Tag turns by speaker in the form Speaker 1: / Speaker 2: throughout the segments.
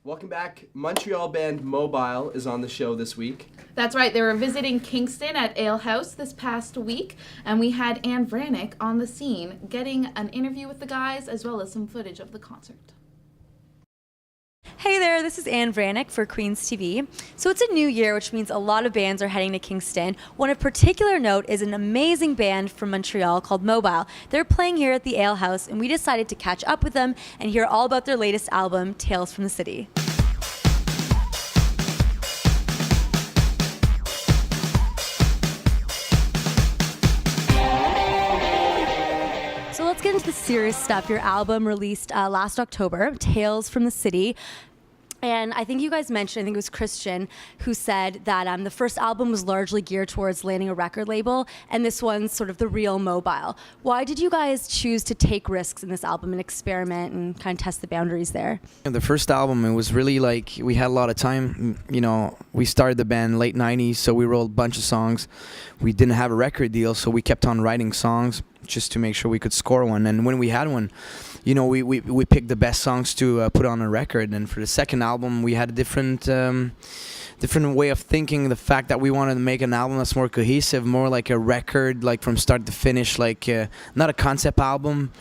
Speaker 1: Welcome back. Montreal band Mobile is on the show this week.
Speaker 2: That's right. They were visiting Kingston at Ale House this past week, and we had Anne Vranick on the scene getting an interview with the guys as well as some footage of the concert.
Speaker 3: Hey there, this is Anne Vranick for Queens TV. So it's a new year, which means a lot of bands are heading to Kingston. One of particular note is an amazing band from Montreal called Mobile. They're playing here at the Ale House, and we decided to catch up with them and hear all about their latest album, Tales from the City. So let's get into the serious stuff. Your album released last October, Tales from the City. And I think you guys mentioned, I think it was Christian, who said that the first album was largely geared towards landing a record label, and this one's sort of the real Mobile. Why did you guys choose to take risks in this album and experiment and kind of test the boundaries there?
Speaker 4: The first album, it was really like we had a lot of time. You know, we started the band late 90s, so we wrote a bunch of songs. We didn't have a record deal, so we kept on writing songs just to make sure we could score one. And when we had one, you know, we picked the best songs to put on a record. And for the second album, we had a different way of thinking. The fact that we wanted to make an album that's more cohesive, more like a record, like from start to finish, like not a concept album,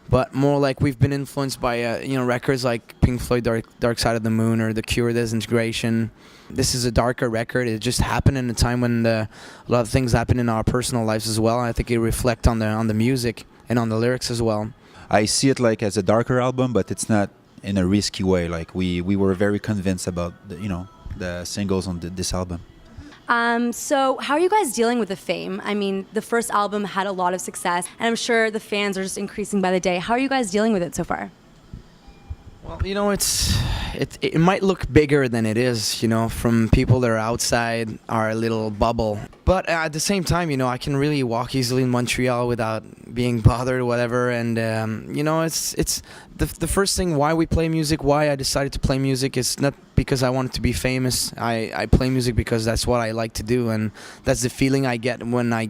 Speaker 4: but more like we've been influenced by you know, records like Pink Floyd, Dark Side of the Moon, or The Cure, Disintegration. This is a darker record. It just happened in a time when a lot of things happen in our personal lives as well. I think it reflects on the music and on the lyrics as well.
Speaker 5: I see it like as a darker album, but it's not in a risky way. Like we were very convinced about the singles on this album.
Speaker 3: So how are you guys dealing with the fame? I mean, the first album had a lot of success, and I'm sure the fans are just increasing by the day. How are you guys dealing with it so far?
Speaker 4: Well, you know, it might look bigger than it is, you know, from people that are outside our little bubble. But at the same time, you know, I can really walk easily in Montreal without being bothered or whatever. And, you know, it's the first thing why we play music, why I decided to play music is not because I wanted to be famous. I play music because that's what I like to do. And that's the feeling I get when I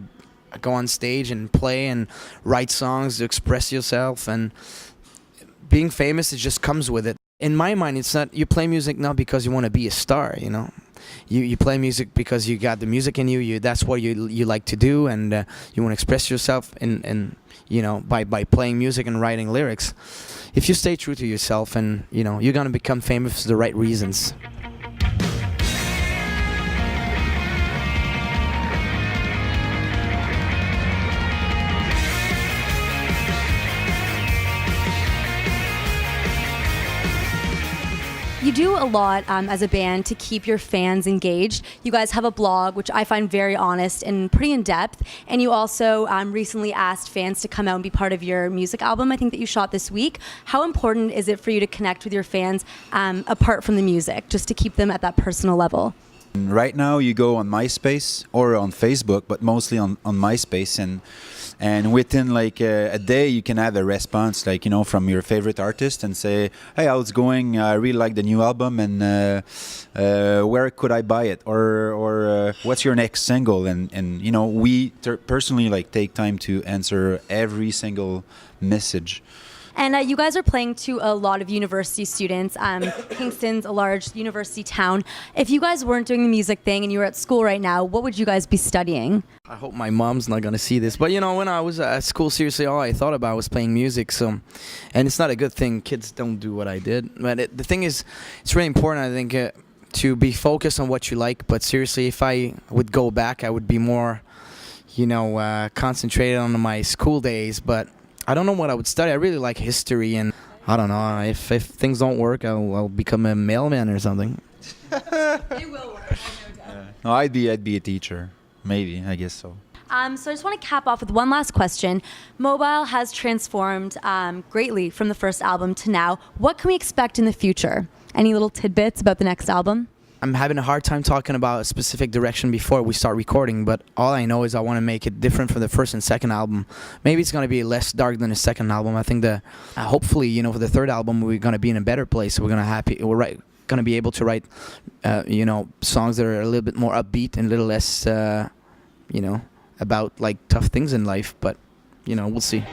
Speaker 4: go on stage and play and write songs to express yourself. And being famous, it just comes with it. In my mind, it's not, you play music not because you want to be a star, you know. You play music because you got the music in you. That's what you like to do, and you want to express yourself in you know, by playing music and writing lyrics. If you stay true to yourself, and you know, you're gonna become famous for the right reasons.
Speaker 3: You do a lot as a band to keep your fans engaged. You guys have a blog, which I find very honest and pretty in-depth. And you also recently asked fans to come out and be part of your music album, I think, that you shot this week. How important is it for you to connect with your fans apart from the music, just to keep them at that personal level?
Speaker 5: Right now, you go on MySpace or on Facebook, but mostly on MySpace, and within like a day, you can have a response, like, you know, from your favorite artist and say, "Hey, how's it going? I really like the new album, and where could I buy it? Or what's your next single?" And you know, we personally like take time to answer every single message.
Speaker 3: And you guys are playing to a lot of university students. Kingston's a large university town. If you guys weren't doing the music thing and you were at school right now, what would you guys be studying?
Speaker 4: I hope my mom's not gonna see this, but you know, when I was at school, seriously, all I thought about was playing music. So, and it's not a good thing. Kids don't do what I did. But the thing is, it's really important, I think, to be focused on what you like. But seriously, if I would go back, I would be more, you know, concentrated on my school days. But I don't know what I would study. I really like history, and I don't know, if things don't work, I'll become a mailman or something.
Speaker 3: It will work, I have no doubt.
Speaker 5: No, I'd be a teacher, maybe. I guess so.
Speaker 3: So I just want to cap off with one last question. Mobile has transformed greatly from the first album to now. What can we expect in the future? Any little tidbits about the next album?
Speaker 4: I'm having a hard time talking about a specific direction before we start recording, but all I know is I want to make it different from the first and second album. Maybe it's going to be less dark than the second album. I think hopefully, you know, for the third album, we're going to be in a better place. We're going to be able to write, you know, songs that are a little bit more upbeat and a little less, you know, about like tough things in life. But, you know, we'll see.